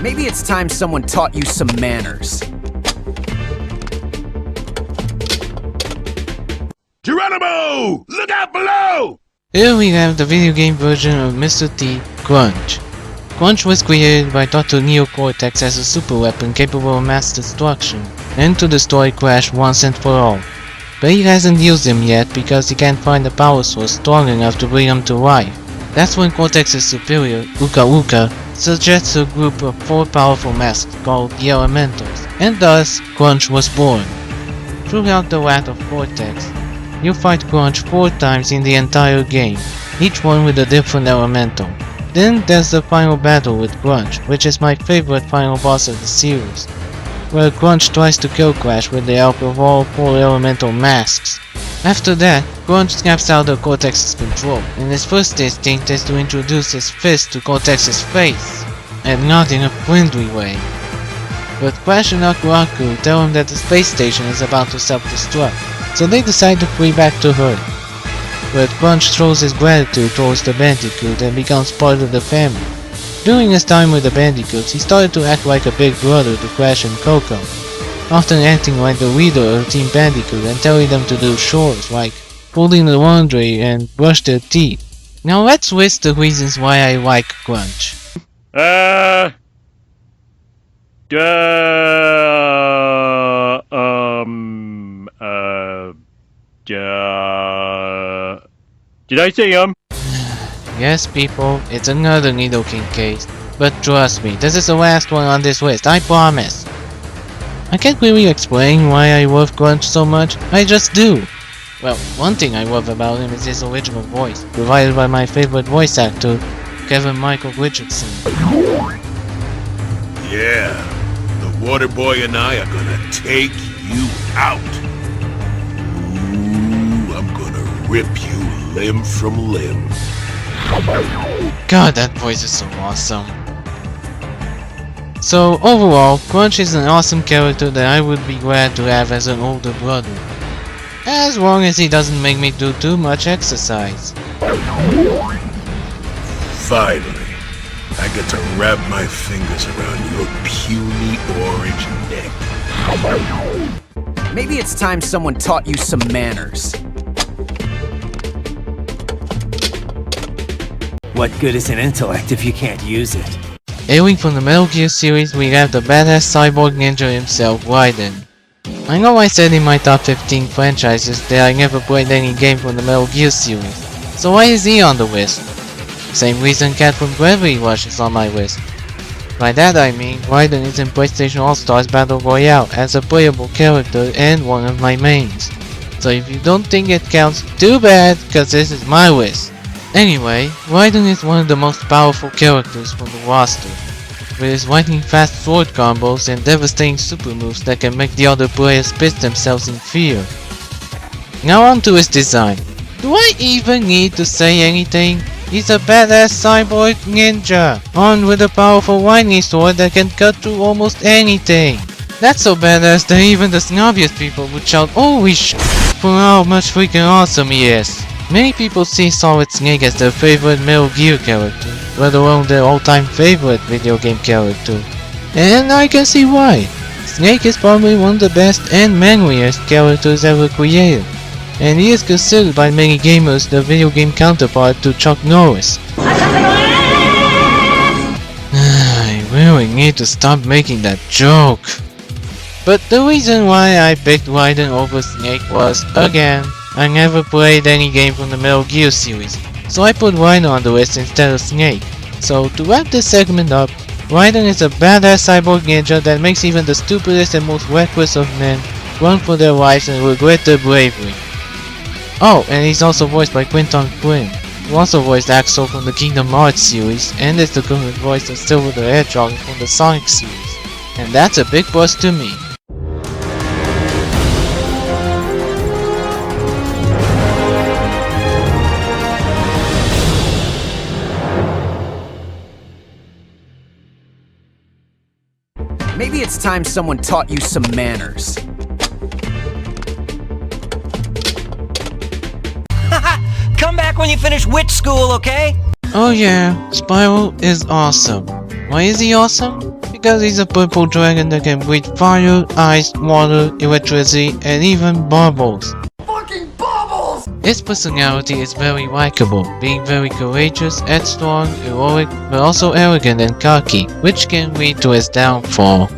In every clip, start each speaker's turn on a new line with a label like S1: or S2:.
S1: Maybe it's time someone taught you some manners.
S2: Geronimo! Look out below!
S3: Here we have the video game version of Mr. T, Grunge. Grunge was created by Dr. Neocortex as a super weapon capable of mass destruction, and to destroy Crash once and for all. But he hasn't used him yet because he can't find a power source strong enough to bring him to life. That's when Cortex's superior, Uka Uka, suggests a group of 4 powerful masks called the Elementals, and thus Grunge was born. Throughout the wrath of Fortesque, you fight Grunge 4 times in the entire game, each one with a different elemental. Then there's the final battle with Grunge, which is my favorite final boss of the series, where Grunge tries to kill Crash with the help of all 4 elemental masks. After that, Grunge snaps out of Cortex's control, and his first instinct is to introduce his fist to Cortex's face, and not in a friendly way. But Crash and Aku Aku tell him that the space station is about to self-destruct, so they decide to flee back to Earth. But Grunge throws his gratitude towards the Bandicoot and becomes part of the family. During his time with the Bandicoots, he started to act like a big brother to Crash and Coco, often acting like the leader of Team Bandicoot and telling them to do chores like folding the laundry and brush their teeth. Now let's list the reasons why I like Grunge.
S2: Did I say
S3: Yes people, it's another Nidoking case, but trust me, this is the last one on this list, I promise. I can't really explain why I love Grunge so much, I just do. Well, one thing I love about him is his original voice, provided by my favorite voice actor, Kevin Michael Richardson.
S2: Yeah, the water boy and I are gonna take you out. Ooh, I'm gonna rip you limb from limb.
S3: God, that voice is so awesome. So overall, Grunge is an awesome character that I would be glad to have as an older brother. As long as he doesn't make me do too much exercise.
S2: Finally, I get to wrap my fingers around your puny orange neck.
S1: Maybe it's time someone taught you some manners.
S4: What good is an intellect if you can't use it?
S3: Hailing from the Metal Gear series, we have the badass cyborg ninja himself, Riden. I know I said in my top 15 franchises that I never played any game from the Metal Gear series, so why is he on the list? Same reason Cat from Gravity Rush is on my list. By that I mean, Riden is in PlayStation All-Stars Battle Royale as a playable character and one of my mains. So if you don't think it counts, too bad, cause this is my list. Anyway, Riden is one of the most powerful characters from the roster, with his lightning fast sword combos and devastating super moves that can make the other players piss themselves in fear. Now on to his design. Do I even need to say anything? He's a badass cyborg ninja, armed with a powerful lightning sword that can cut through almost anything. That's so badass that even the snobbiest people would shout "Holy sh!" for how much freaking awesome he is. Many people see Solid Snake as their favorite Metal Gear character, let alone their all-time favorite video game character. And I can see why. Snake is probably one of the best and manliest characters ever created, and he is considered by many gamers the video game counterpart to Chuck Norris. I really need to stop making that joke. But the reason why I picked Riden over Snake was, again, I never played any game from the Metal Gear series, so I put Riden on the list instead of Snake. So to wrap this segment up, Riden is a badass cyborg ninja that makes even the stupidest and most reckless of men run for their lives and regret their bravery. Oh, and he's also voiced by Quinton Quinn, who also voiced Axel from the Kingdom Hearts series and is the current voice of Silver the Hedgehog from the Sonic series. And that's a big plus to me.
S1: Maybe it's time someone taught you some manners.
S4: Come back when you finish witch school, okay?
S3: Oh yeah, Spyro is awesome. Why is he awesome? Because he's a purple dragon that can breathe fire, ice, water, electricity, and even bubbles.
S5: Fucking bubbles!
S3: His personality is very likable, being very courageous, headstrong, heroic, but also arrogant and cocky, which can lead to his downfall.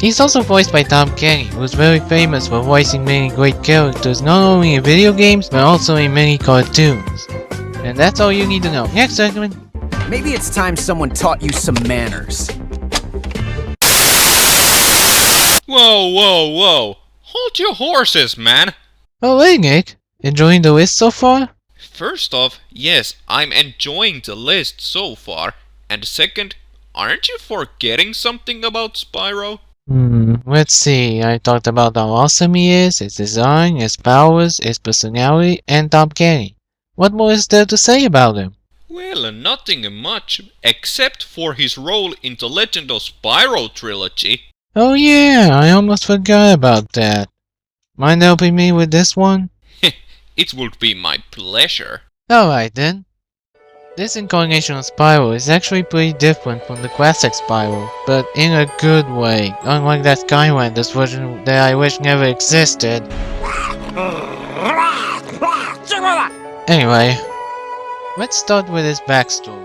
S3: He's also voiced by Tom Kenny, who's very famous for voicing many great characters not only in video games, but also in many cartoons. And that's all you need to know. Next segment.
S1: Maybe it's time someone taught you some manners.
S6: Whoa, whoa, whoa. Hold your horses, man.
S3: Oh hey Nick, enjoying the list so far?
S6: First off, yes, I'm enjoying the list so far. And second, aren't you forgetting something about Spyro?
S3: Let's see, I talked about how awesome he is, his design, his powers, his personality, and Tom Kenny. What more is there to say about him?
S6: Well, nothing much, except for his role in the Legend of Spyro trilogy.
S3: Oh yeah, I almost forgot about that. Mind helping me with this one?
S6: It would be my pleasure.
S3: Alright then. This incarnation of Spyro is actually pretty different from the classic Spyro, but in a good way, unlike that Skylanders version that I wish never existed. Anyway, let's start with his backstory.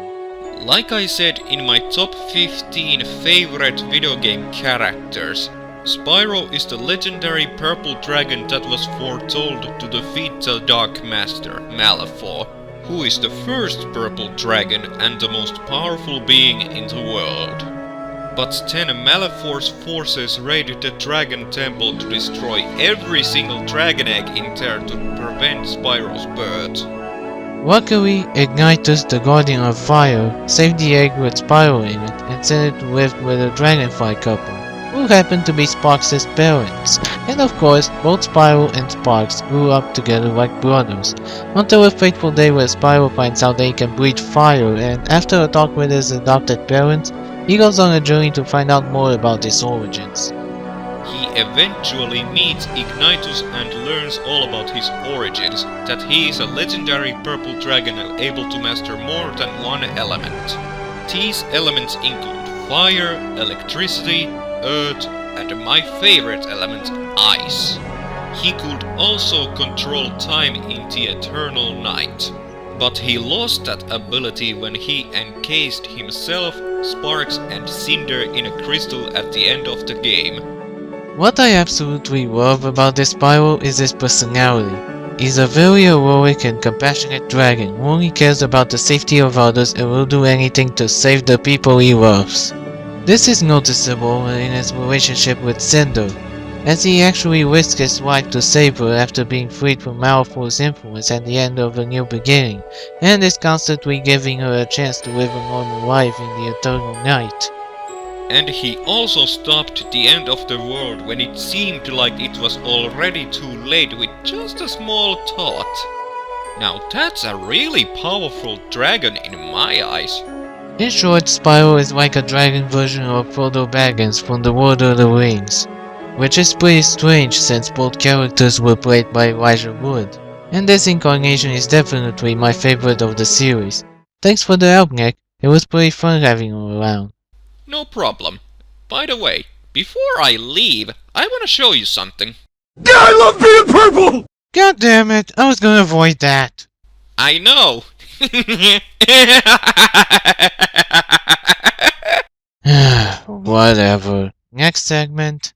S6: Like I said in my top 15 favorite video game characters, Spyro is the legendary purple dragon that was foretold to defeat the Dark Master, Malifaux, who is the first purple dragon and the most powerful being in the world. But then Malifaux's forces raided the Dragon Temple to destroy every single dragon egg in there to prevent Spyro's birth.
S3: Luckily, Ignitus, the Guardian of Fire, saved the egg with Spyro in it and sent it to live with a dragonfly couple, who happened to be Sparks' parents. And of course, both Spyro and Sparks grew up together like brothers, until a fateful day where Spyro finds out they can breathe fire, and after a talk with his adopted parents, he goes on a journey to find out more about his origins.
S6: He eventually meets Ignitus and learns all about his origins, that he is a legendary purple dragon able to master more than one element. These elements include fire, electricity, earth, and my favorite element, ice. He could also control time in the eternal night. But he lost that ability when he encased himself, Sparks and Cinder in a crystal at the end of the game.
S3: What I absolutely love about this Spyro is his personality. He's a very heroic and compassionate dragon who only cares about the safety of others and will do anything to save the people he loves. This is noticeable in his relationship with Cinder, as he actually risks his life to save her after being freed from Malifaux's influence at the end of A New Beginning, and is constantly giving her a chance to live a normal life in the eternal night.
S6: And he also stopped the end of the world when it seemed like it was already too late with just a small thought. Now that's a really powerful dragon in my eyes.
S3: In short, Spyro is like a dragon version of Frodo Baggins from The Lord of the Rings, which is pretty strange since both characters were played by Elijah Wood. And this incarnation is definitely my favorite of the series. Thanks for the help, Nick. It was pretty fun having you around.
S6: No problem. By the way, before I leave, I wanna show you something.
S5: I love being purple!
S3: God damn it, I was gonna avoid that.
S6: I know!
S3: Whatever. Next segment.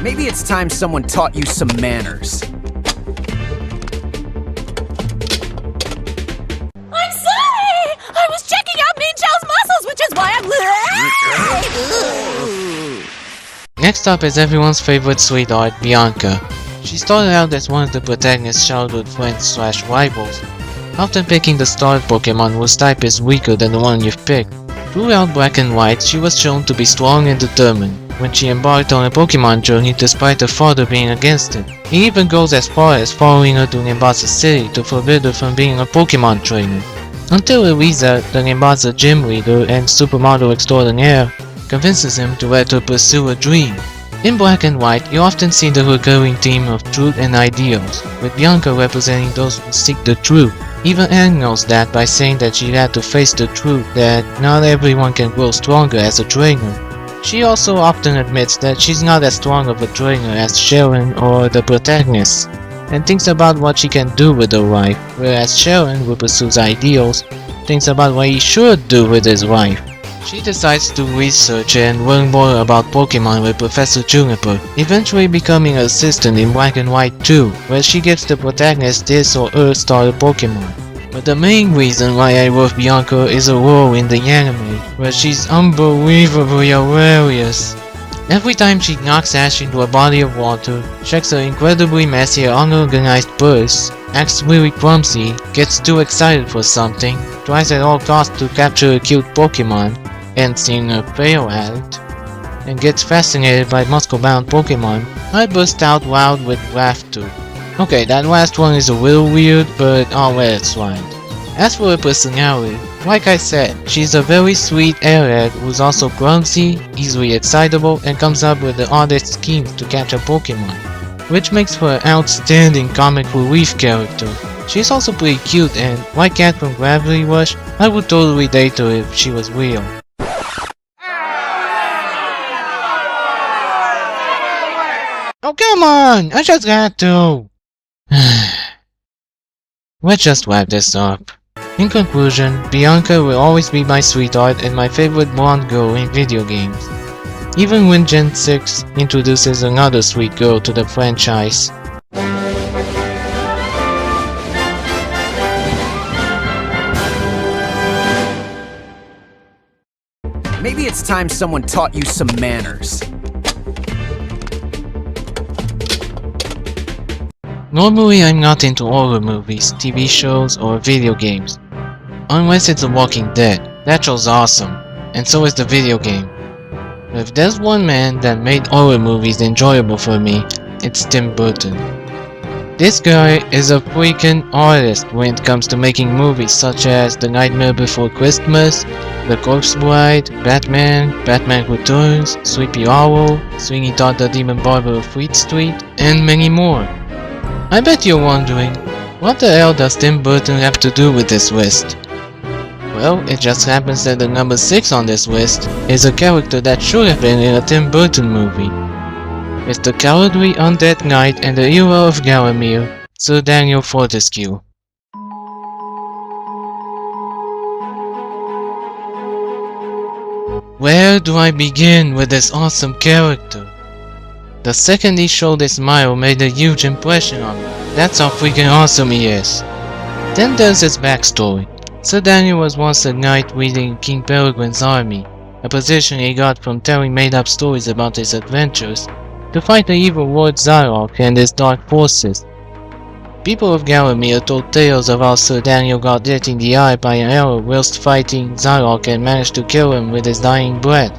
S1: Maybe it's time someone taught you some manners.
S7: I'm sorry! I was checking out Mean Chow's muscles, which is why I'm...
S3: Next up is everyone's favorite sweetheart, Bianca. She started out as one of the protagonist's childhood friends / rivals, often picking the starred Pokemon whose type is weaker than the one you've picked. Throughout Black and White, she was shown to be strong and determined when she embarked on a Pokemon journey despite her father being against it. He even goes as far as following her to Nimbasa City to forbid her from being a Pokemon trainer. Until Eliza, the Nimbasa gym leader and supermodel extraordinaire, convinces him to let her pursue a dream. In Black and White, you often see the recurring theme of truth and ideals, with Bianca representing those who seek the truth. Even Aang knows that by saying that she had to face the truth that not everyone can grow stronger as a trainer. She also often admits that she's not as strong of a trainer as Sharon or the protagonist, and thinks about what she can do with her wife, whereas Sharon, who pursues ideals, thinks about what he should do with his wife. She decides to research and learn more about Pokemon with Professor Juniper, eventually becoming an assistant in Black and White 2, where she gives the protagonist his or her starter Pokemon. But the main reason why I love Bianca is her role in the anime, where she's unbelievably hilarious. Every time she knocks Ash into a body of water, checks her incredibly messy and unorganized purse, acts really clumsy, gets too excited for something, tries at all costs to capture a cute Pokemon, and seeing her fail at it, and gets fascinated by muscle-bound Pokemon, I burst out loud with laughter. Okay, that last one is a little weird, but I'll let it slide. As for her personality, like I said, she's a very sweet airhead who's also clumsy, easily excitable, and comes up with the oddest schemes to catch a Pokemon, which makes for an outstanding comic relief character. She's also pretty cute, and like Cat from Gravity Rush, I would totally date her if she was real. Oh come on! I just had to! Let's just wrap this up. In conclusion, Bianca will always be my sweetheart and my favorite blonde girl in video games. Even when Gen 6 introduces another sweet girl to the franchise.
S1: Maybe it's time someone taught you some manners.
S3: Normally I'm not into horror movies, TV shows, or video games. Unless it's The Walking Dead. That show's awesome, and so is the video game. But if there's one man that made horror movies enjoyable for me, it's Tim Burton. This guy is a freaking artist when it comes to making movies such as The Nightmare Before Christmas, The Corpse Bride, Batman, Batman Returns, Sleepy Hollow, Sweeney Todd the Demon Barber of Fleet Street, and many more. I bet you're wondering, what the hell does Tim Burton have to do with this list? Well, it just happens that the number 6 on this list is a character that should have been in a Tim Burton movie. It's the cowardly undead knight and the hero of Galamir, Sir Daniel Fortesque. Where do I begin with this awesome character? The second he showed his smile made a huge impression on me. That's how freaking awesome he is. Then there's his backstory. Sir Daniel was once a knight leading King Peregrine's army, a position he got from telling made-up stories about his adventures, to fight the evil Lord Zarok and his dark forces. People of Galamir told tales of how Sir Daniel got hit in the eye by an arrow whilst fighting Zarok and managed to kill him with his dying breath.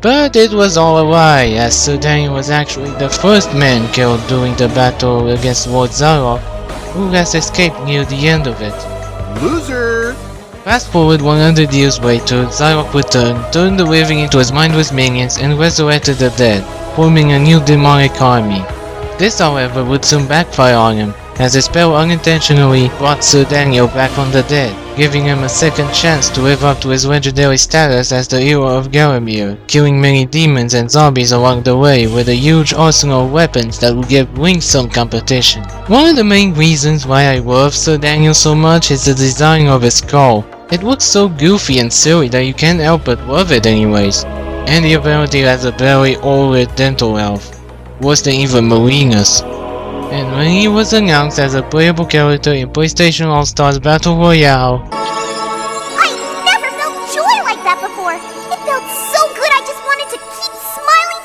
S3: But it was all a lie, as Sir Daniel was actually the first man killed during the battle against Lord Zarok, who has escaped near the end of it.
S5: Loser!
S3: Fast forward 100 years later, Zarok returned, turned the living into his mindless minions, and resurrected the dead, forming a new demonic army. This, however, would soon backfire on him, as his spell unintentionally brought Sir Daniel back from the dead, giving him a second chance to live up to his legendary status as the hero of Galamir, killing many demons and zombies along the way with a huge arsenal of weapons that would give Link some competition. One of the main reasons why I love Sir Daniel so much is the design of his skull. It looks so goofy and silly that you can't help but love it anyways. And he apparently has a very old dental health, worse than even Marina's. And when he was announced as a playable character in PlayStation All-Stars Battle Royale,
S8: I never felt joy like that before! It felt so good I just wanted to keep smiling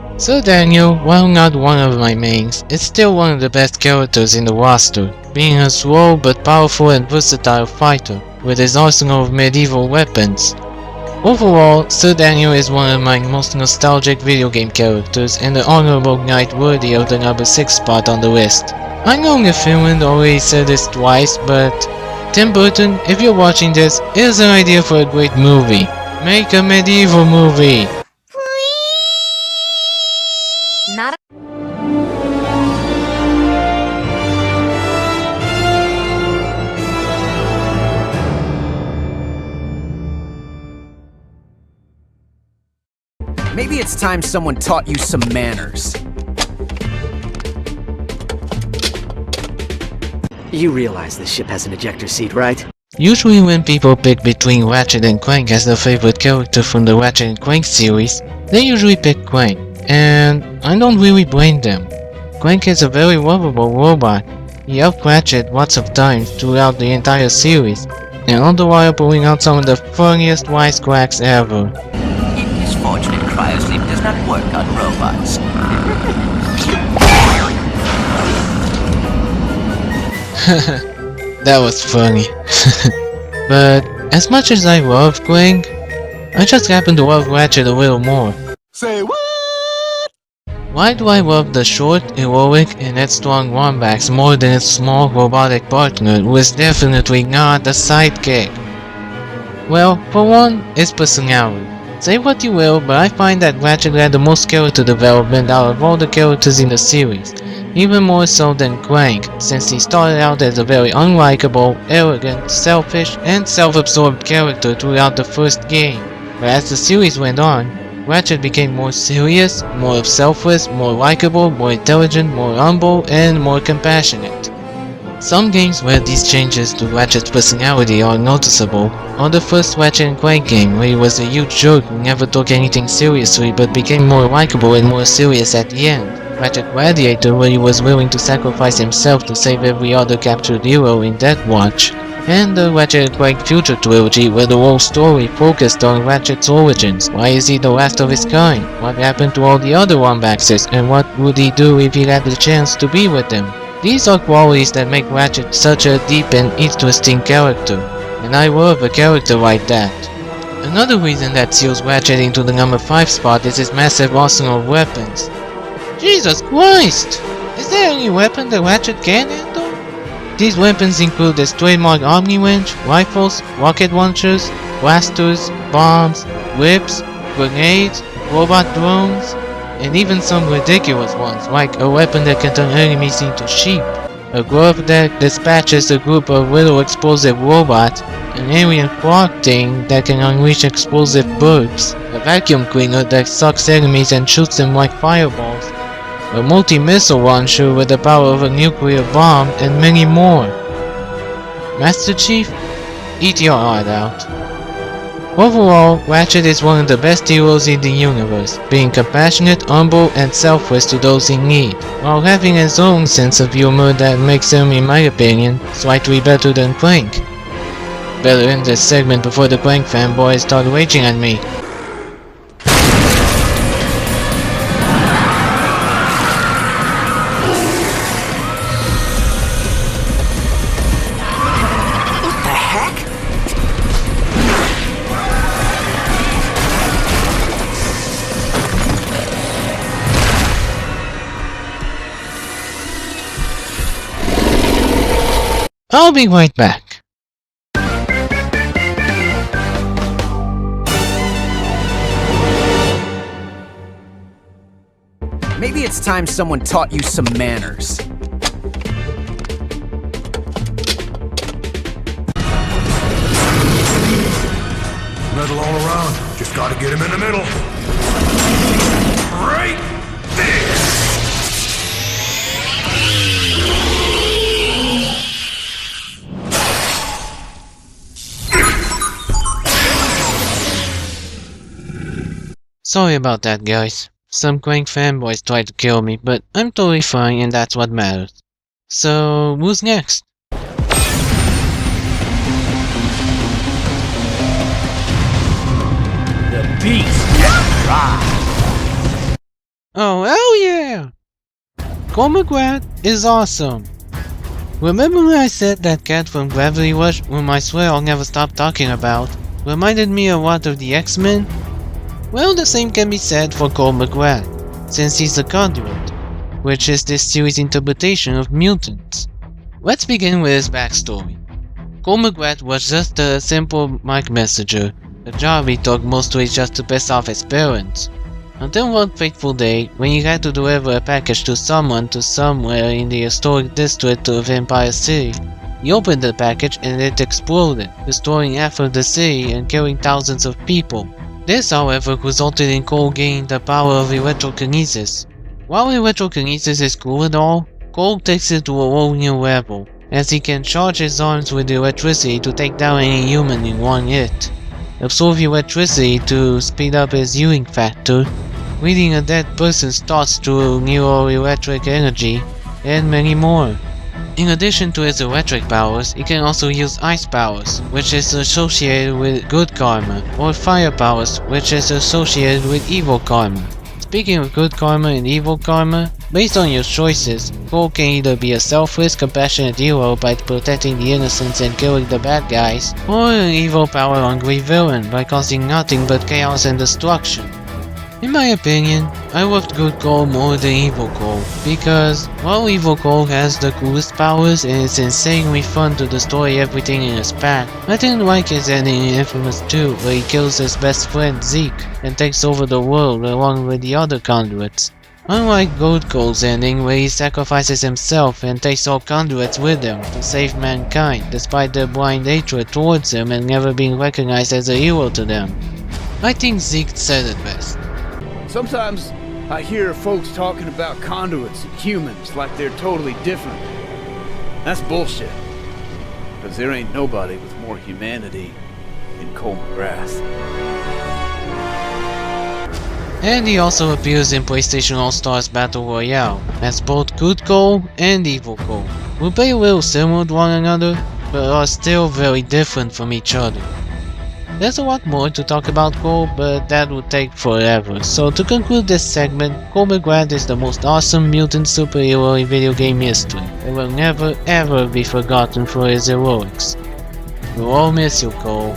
S8: forever!
S3: Sir Daniel, while not one of my mains, is still one of the best characters in the roster, being a slow but powerful and versatile fighter, with his arsenal of medieval weapons. Overall, Sir Daniel is one of my most nostalgic video game characters and an honorable knight worthy of the number 6 spot on the list. I know Nefilman already said this twice, but Tim Burton, if you're watching this, here's an idea for a great movie. Make a medieval movie!
S8: Please? Not
S1: Maybe it's time someone taught you some manners.
S9: You realize this ship has an ejector seat, right?
S3: Usually when people pick between Ratchet and Clank as their favorite character from the Ratchet and Clank series, they usually pick Clank, and I don't really blame them. Clank is a very lovable robot. He helped Ratchet lots of times throughout the entire series, and all the while pulling out some of the funniest wisecracks ever.
S10: It is fortunate cryosleep does not work on robots.
S3: That was funny. But as much as I love Clank, I just happen to love Ratchet a little more.
S5: Say what?
S3: Why do I love the short, heroic, and headstrong Wombax more than its small robotic partner who is definitely not a sidekick? Well, for one, its personality. Say what you will, but I find that Ratchet had the most character development out of all the characters in the series, even more so than Clank, since he started out as a very unlikable, arrogant, selfish, and self-absorbed character throughout the first game. But as the series went on, Ratchet became more serious, more selfless, more likable, more intelligent, more humble, and more compassionate. Some games where these changes to Ratchet's personality are noticeable are the first Ratchet and Clank game, where he was a huge jerk who never took anything seriously but became more likable and more serious at the end. Ratchet Gladiator, where he was willing to sacrifice himself to save every other captured hero in Death Watch. And the Ratchet and Clank Future trilogy, where the whole story focused on Ratchet's origins. Why is he the last of his kind? What happened to all the other Wombaxes? And what would he do if he had the chance to be with them? These are qualities that make Ratchet such a deep and interesting character. And I love a character like that. Another reason that seals Ratchet into the number 5 spot is his massive arsenal of weapons. Jesus Christ! Is there any weapon that Ratchet can handle? These weapons include his trademark Omni-Wrench, rifles, rocket launchers, blasters, bombs, whips, grenades, robot drones, and even some ridiculous ones, like a weapon that can turn enemies into sheep, a glove that dispatches a group of little explosive robots, an alien frog thing that can unleash explosive birds, a vacuum cleaner that sucks enemies and shoots them like fireballs, a multi-missile launcher with the power of a nuclear bomb, and many more. Master Chief, eat your heart out. Overall, Ratchet is one of the best heroes in the universe, being compassionate, humble, and selfless to those in need, while having his own sense of humor that makes him, in my opinion, slightly better than Clank. Better end this segment before the Clank fanboys start raging at me. I'll be right back.
S1: Maybe it's time someone taught you some manners.
S2: Metal all around. Just gotta get him in the middle. Right there!
S3: Sorry about that, guys. Some Clank fanboys tried to kill me, but I'm totally fine and that's what matters. So, who's next?
S4: The beast can ride.
S3: Oh, hell yeah! McGrath is awesome. Remember when I said that cat from Gravity Rush, whom I swear I'll never stop talking about, reminded me a lot of the X-Men? Well, the same can be said for McGrath, since he's the Conduit, which is this series' interpretation of mutants. Let's begin with his backstory. McGrath was just a simple mic messenger, a job he took mostly just to piss off his parents. Until one fateful day, when he had to deliver a package to someone to somewhere in the historic district of Empire City. He opened the package and it exploded, destroying half of the city and killing thousands of people. This, however, resulted in Cole gaining the power of electrokinesis. While electrokinesis is cool and all, Cole takes it to a whole new level, as he can charge his arms with electricity to take down any human in one hit, absorb electricity to speed up his healing factor, reading a dead person's thoughts through neuroelectric energy, and many more. In addition to his electric powers, he can also use ice powers, which is associated with good karma, or fire powers, which is associated with evil karma. Speaking of good karma and evil karma, based on your choices, Cole can either be a selfless, compassionate hero by protecting the innocents and killing the bad guys, or an evil power-hungry villain by causing nothing but chaos and destruction. In my opinion, I loved good Cole more than evil Cole, because while evil Cole has the coolest powers and it's insanely fun to destroy everything in his path, I didn't like his ending in Infamous 2 where he kills his best friend Zeke and takes over the world along with the other conduits. Unlike Gold Cole's ending where he sacrifices himself and takes all conduits with him to save mankind despite their blind hatred towards him and never being recognized as a hero to them. I think Zeke said it best.
S5: Sometimes I hear folks talking about conduits and humans like they're totally different. That's bullshit. Because there ain't nobody with more humanity than Cole McGrath.
S3: And he also appears in PlayStation All-Stars Battle Royale as both Good Cole and Evil Cole, who play a little similar to one another, but are still very different from each other. There's a lot more to talk about Cole, but that would take forever, so to conclude this segment, Cole McGrath is the most awesome mutant superhero in video game history, and will never ever be forgotten for his heroics. We'll all miss you, Cole.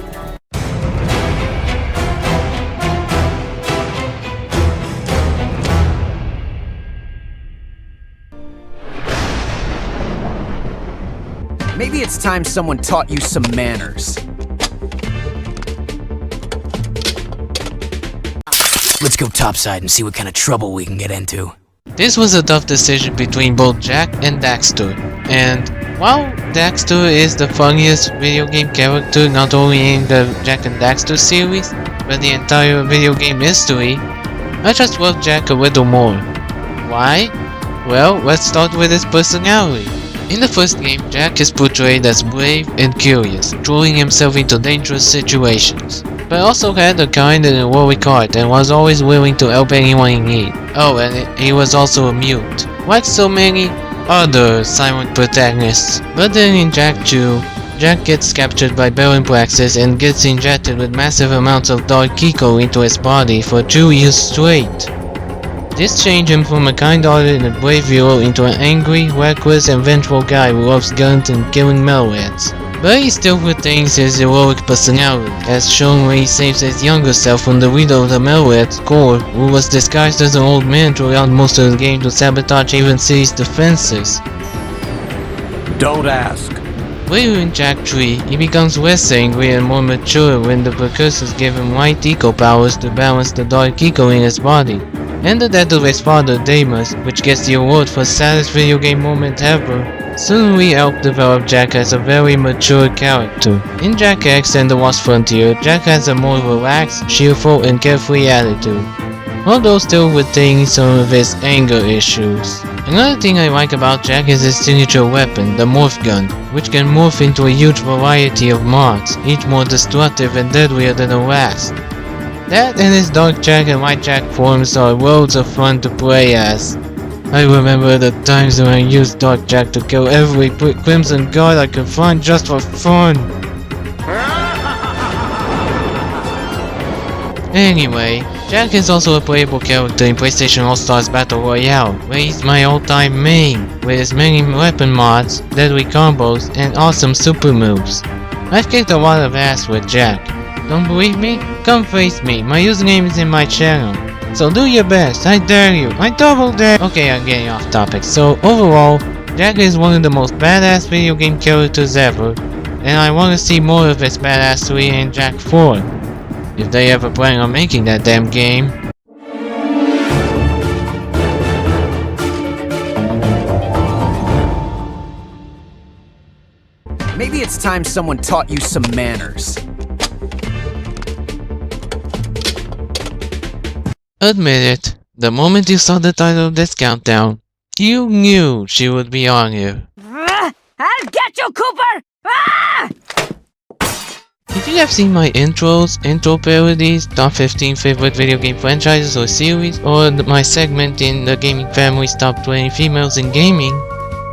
S1: Maybe it's time someone taught you some manners.
S11: Let's go topside and see what kind of trouble we can get into.
S3: This was a tough decision between both Jack and Daxter, and while Daxter is the funniest video game character not only in the Jack and Daxter series, but the entire video game history, I just love Jack a little more. Why? Well, let's start with his personality. In the first game, Jack is portrayed as brave and curious, throwing himself into dangerous situations, but also had a kind and heroic heart and was always willing to help anyone in need. Oh, and he was also a mute, like so many other silent protagonists. But then in Jack 2, Jack gets captured by Baron Praxis and gets injected with massive amounts of Dark Kiko into his body for 2 years straight. This changed him from a kind-hearted and brave hero into an angry, reckless and vengeful guy who loves guns and killing metalheads. But he still retains his heroic personality, as shown when he saves his younger self from the leader of the metalheads, Core, who was disguised as an old man throughout most of the game to sabotage Haven City's defenses.
S5: Don't ask.
S3: Later in Jack 3, he becomes less angry and more mature when the precursors give him light eco powers to balance the Dark Eco in his body. And the death of his father, Deimos, which gets the award for saddest video game moment ever, soon we help develop Jack as a very mature character. In Jack X and the Lost Frontier, Jack has a more relaxed, cheerful and carefree attitude, although still retaining some of his anger issues. Another thing I like about Jack is his signature weapon, the Morph Gun, which can morph into a huge variety of mods, each more destructive and deadlier than the last. That and his Dark Jack and White Jack forms are worlds of fun to play as. I remember the times when I used Dark Jack to kill every Crimson God I could find just for fun. Anyway, Jack is also a playable character in PlayStation All-Stars Battle Royale, where he's my all-time main, with his many weapon mods, deadly combos, and awesome super moves. I've kicked a lot of ass with Jack. Don't believe me? Come face me, my username is in my channel. So do your best, I dare you, I double dare. Okay, I'm getting off topic. So overall, Jack is one of the most badass video game characters ever, and I want to see more of his badassery in Jack 4. If they ever plan on making that damn game.
S1: Maybe it's time someone taught you some manners.
S3: Admit it, the moment you saw the title of this countdown, you knew she would be on you.
S7: I'll get you, Cooper! Ah!
S3: If you have seen my intro parodies, top 15 favorite video game franchises or series, or my segment in the gaming family's top 20 females in gaming,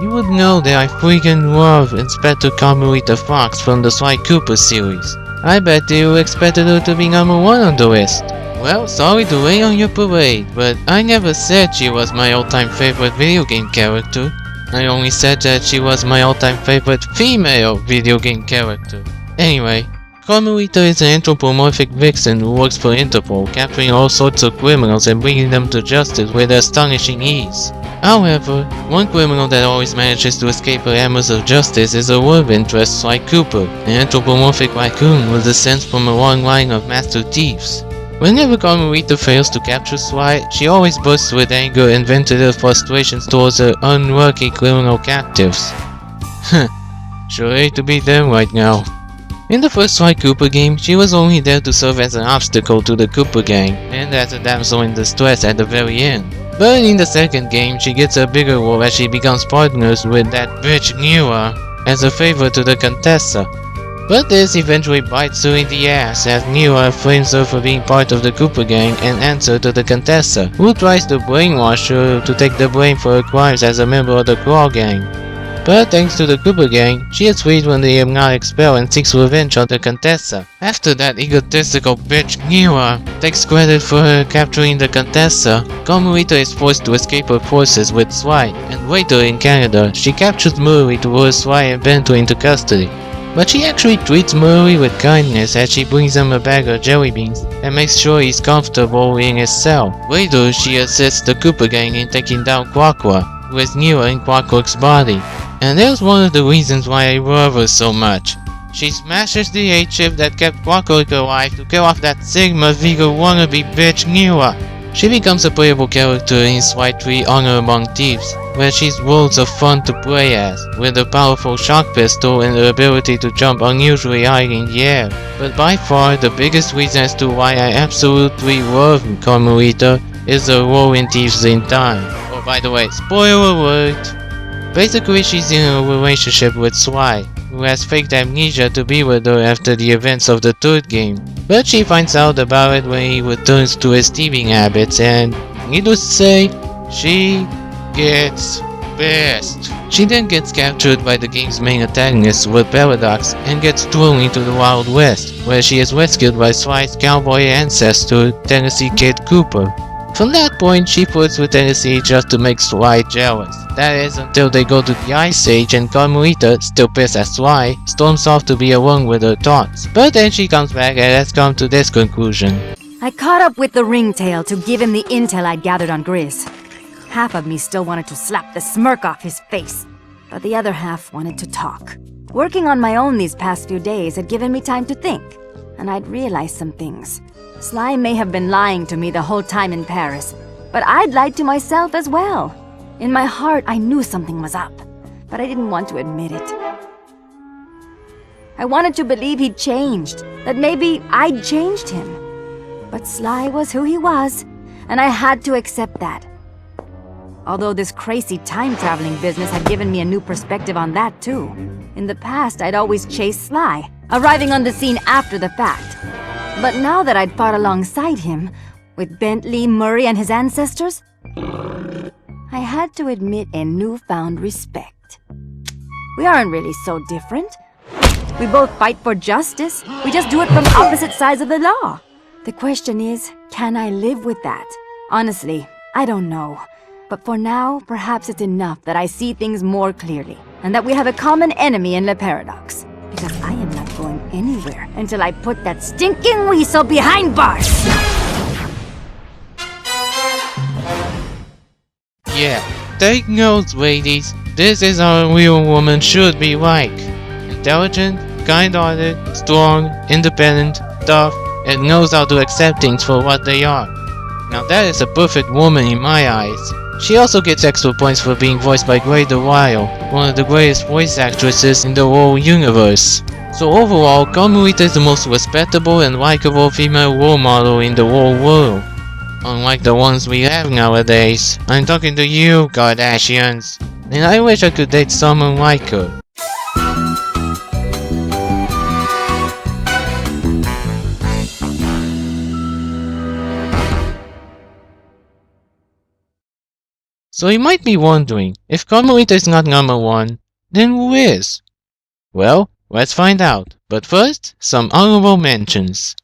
S3: you would know that I freaking love Inspector Carmelita Fox from the Sly Cooper series. I bet you expected her to be number 1 on the list. Well, sorry to rain on your parade, but I never said she was my all-time favorite video game character. I only said that she was my all-time favorite female video game character. Anyway, Carmelita is an anthropomorphic vixen who works for Interpol, capturing all sorts of criminals and bringing them to justice with astonishing ease. However, one criminal that always manages to escape her hammers of justice is her love interest, Sly Cooper, an anthropomorphic raccoon with descent from a long line of master thieves. Whenever Carmelita fails to capture Sly, she always bursts with anger and vents her frustrations towards her unlucky criminal captives. Sure hate to be them right now. In the first Sly Cooper game, she was only there to serve as an obstacle to the Cooper gang, and as a damsel in distress at the very end. But in the second game, she gets a bigger role as she becomes partners with that bitch Nua as a favor to the Contessa. But this eventually bites her in the ass as Nua frames her for being part of the Cooper gang and answer to the Contessa, who tries to brainwash her to take the blame for her crimes as a member of the Claw gang. But thanks to the Cooper gang, she is freed from the hypnotic spell and seeks revenge on the Contessa. After that egotistical bitch Nua takes credit for her capturing the Contessa, Carmelita is forced to escape her forces with Sly, and later in Canada, she captures Murray to lure Sly and Bento into custody. But she actually treats Murray with kindness as she brings him a bag of jelly beans and makes sure he's comfortable in his cell. Later, she assists the Cooper gang in taking down Quaqua, with Nua in Quackwork's body. And there's one of the reasons why I love her so much. She smashes the H-chip that kept Quackwork alive to kill off that Sigma Vega wannabe bitch Nua. She becomes a playable character in Sly 3 Honor Among Thieves, where she's worlds of fun to play as, with a powerful shock pistol and the ability to jump unusually high in the air. But by far the biggest reason as to why I absolutely love Carmelita is her role in Thieves in Time. Oh, by the way, spoiler alert! Basically, she's in a relationship with Sly, who has faked amnesia to be with her after the events of the third game. But she finds out about it when he returns to his thieving habits and, needless to say, she gets pissed. She then gets captured by the game's main antagonist, Will Paradox, and gets thrown into the Wild West, where she is rescued by Sly's cowboy ancestor, Tennessee Kid Cooper. From that point, she flirts with Tennessee just to make Sly jealous. That is, until they go to the Ice Age and Carmelita, still pissed at Sly, storms off to be alone with her thoughts. But then she comes back and has come to this conclusion.
S12: I caught up with the ringtail to give him the intel I'd gathered on Grizz. Half of me still wanted to slap the smirk off his face, but the other half wanted to talk. Working on my own these past few days had given me time to think, and I'd realized some things. Sly may have been lying to me the whole time in Paris, but I'd lied to myself as well. In my heart, I knew something was up, but I didn't want to admit it. I wanted to believe he'd changed, that maybe I'd changed him. But Sly was who he was, and I had to accept that. Although this crazy time-traveling business had given me a new perspective on that too. In the past, I'd always chased Sly, arriving on the scene after the fact. But now that I'd fought alongside him, with Bentley, Murray, and his ancestors, I had to admit a newfound respect. We aren't really so different. We both fight for justice. We just do it from opposite sides of the law. The question is, can I live with that? Honestly, I don't know. But for now, perhaps it's enough that I see things more clearly, and that we have a common enemy in Le Paradox. Because I am not going anywhere until I put that stinking weasel behind bars!
S3: Yeah, take notes, ladies. This is how a real woman should be like. Intelligent, kind-hearted, strong, independent, tough, and knows how to accept things for what they are. Now that is a perfect woman in my eyes. She also gets extra points for being voiced by Greta Weil, one of the greatest voice actresses in the whole universe. So overall, Carmelita is the most respectable and likable female role model in the whole world. unlike the ones we have nowadays. I'm talking to you, Kardashians. And I wish I could date someone like her. So you might be wondering, if Carmelita is not number 1, then who is? Well, let's find out. But first, some honorable mentions.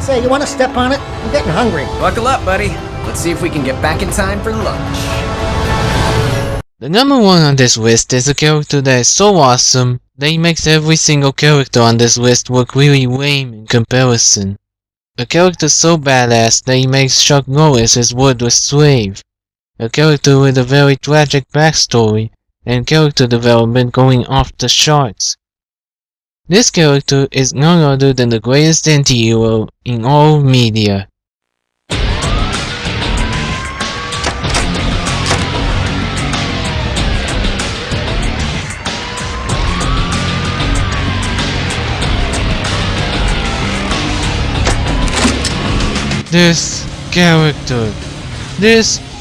S13: Say, you want to step on it? I'm getting hungry.
S1: Buckle up, buddy. Let's see if we can get back in time for lunch.
S3: The number 1 on this list is a character that is so awesome that he makes every single character on this list look really lame in comparison. A character so badass that he makes Chuck Norris his wordless slave. A character with a very tragic backstory and character development going off the charts. This character is none other than the greatest anti-hero in all media. This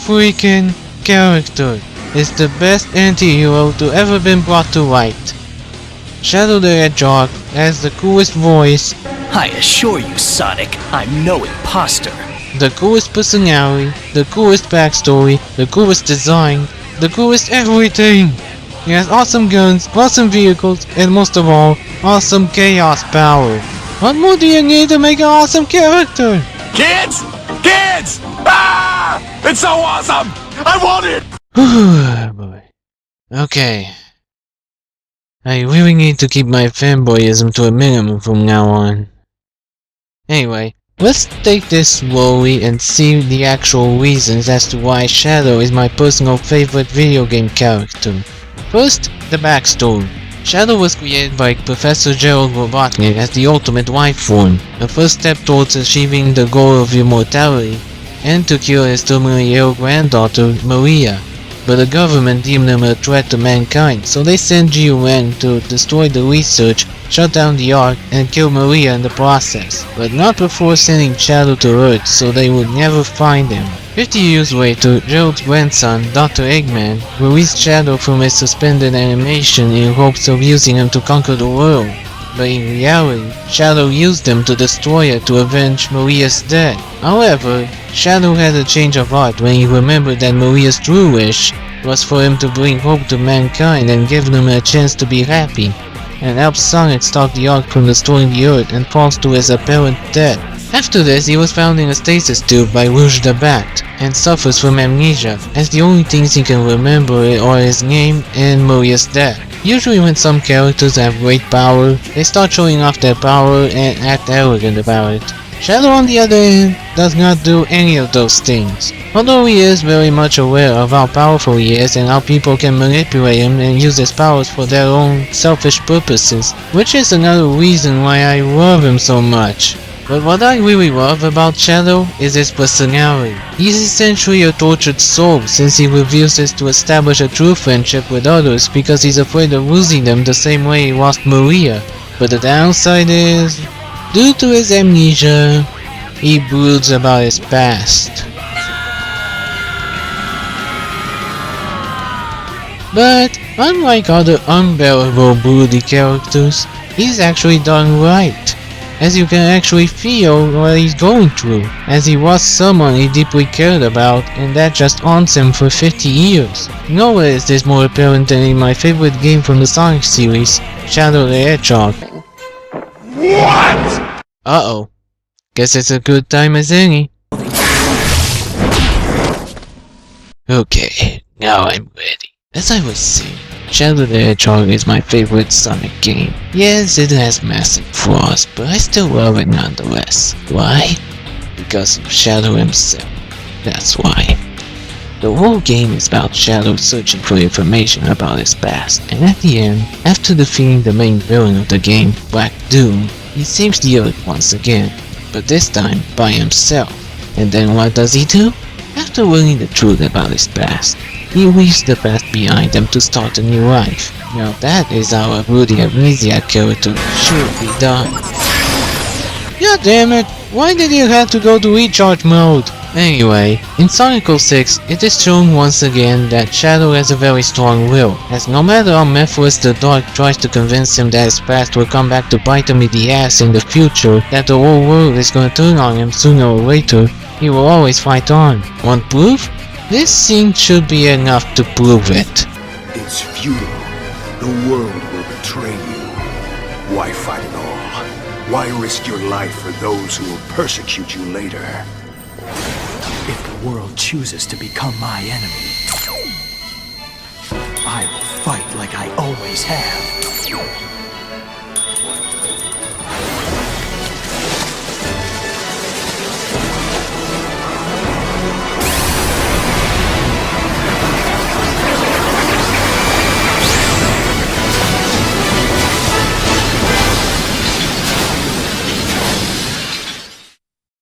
S3: freaking character is the best anti-hero to ever been brought to light. Shadow the Hedgehog has the coolest voice,
S11: I assure you, Sonic, I'm no imposter.
S3: the coolest personality, the coolest backstory, the coolest design, the coolest everything! He has awesome guns, awesome vehicles, and most of all, awesome chaos power. What more do you need to make an awesome character?
S4: Kids! Kids! Ah! It's so awesome! I want it!
S3: Boy. Okay. I really need to keep my fanboyism to a minimum from now on. Anyway, let's take this slowly and see the actual reasons as to why Shadow is my personal favorite video game character. First, the backstory. Shadow was created by Professor Gerald Robotnik as the ultimate life form, a first step towards achieving the goal of immortality, and to cure his terminally ill granddaughter, Maria. But the government deemed him a threat to mankind, so they sent GUN to destroy the research, shut down the Ark, and kill Maria in the process. But not before sending Shadow to Earth, so they would never find him. 50 years later, Gerald's grandson, Dr. Eggman, released Shadow from his suspended animation in hopes of using him to conquer the world. But in reality, Shadow used him to destroy her to avenge Maria's death. However, Shadow had a change of heart when he remembered that Maria's true wish was for him to bring hope to mankind and give them a chance to be happy, and help Sonic stop the Ark from destroying the Earth and falls to his apparent death. After this, he was found in a stasis tube by Rouge the Bat, and suffers from amnesia, as the only things he can remember are his name and Maria's death. Usually when some characters have great power, they start showing off their power and act arrogant about it. Shadow, on the other hand, does not do any of those things. Although he is very much aware of how powerful he is and how people can manipulate him and use his powers for their own selfish purposes, which is another reason why I love him so much. But what I really love about Shadow is his personality. He's essentially a tortured soul since he refuses to establish a true friendship with others because he's afraid of losing them the same way he lost Maria. But the downside is, due to his amnesia, he broods about his past. But unlike other unbearable broody characters, he's actually done right, as you can actually feel what he's going through, as he was someone he deeply cared about and that just haunts him for 50 years. Nowhere is this more apparent than in my favorite game from the Sonic series, Shadow the Hedgehog.
S4: What?
S3: Uh-oh. Guess it's a good time as any. Okay, now I'm ready. As I was saying, Shadow the Hedgehog is my favorite Sonic game. Yes, it has massive flaws, but I still love it nonetheless. Why? Because of Shadow himself. That's why. The whole game is about Shadow searching for information about his past, and at the end, after defeating the main villain of the game, Black Doom, he saves the Earth once again, but this time by himself. And then what does he do? After learning the truth about his past, he leaves the past behind him to start a new life. Now that is how a broody amnesiac character should be done. God damn it! Why did you have to go to recharge mode? Anyway, in Sonic 06, it is shown once again that Shadow has a very strong will, as no matter how Mephiles the Dark tries to convince him that his past will come back to bite him in the ass in the future, that the whole world is gonna turn on him sooner or later, he will always fight on. Want proof? This scene should be enough to prove it.
S2: It's futile. The world will betray you. Why fight at all? Why risk your life for those who will persecute you later?
S11: If the world chooses to become my enemy, I will fight like I always have.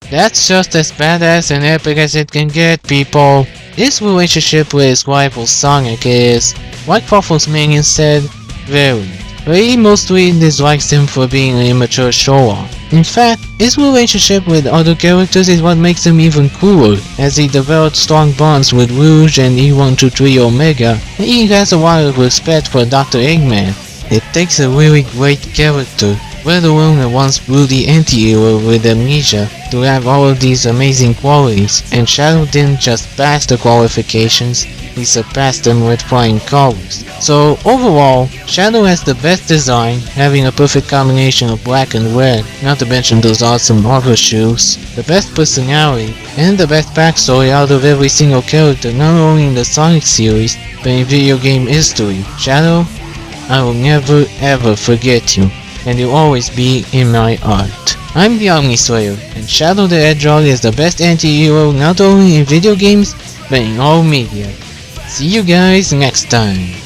S3: That's just as badass and epic as it can get, people. His relationship with his rival Sonic is, like Waffle's minion said, varied, but he mostly dislikes him for being an immature show-off. In fact, his relationship with other characters is what makes him even cooler, as he developed strong bonds with Rouge and E123 Omega, and he has a lot of respect for Dr. Eggman. It takes a really great character, let alone a once broody anti-hero with amnesia, to have all of these amazing qualities, and Shadow didn't just pass the qualifications, he surpassed them with flying colors. So overall, Shadow has the best design, having a perfect combination of black and red, not to mention those awesome overshoes, the best personality, and the best backstory out of every single character, not only in the Sonic series, but in video game history. Shadow, I will never ever forget you, and you'll always be in my heart. I'm the Omni-Slayer, and Shadow the Hedgehog is the best anti-hero not only in video games, but in all media. See you guys next time.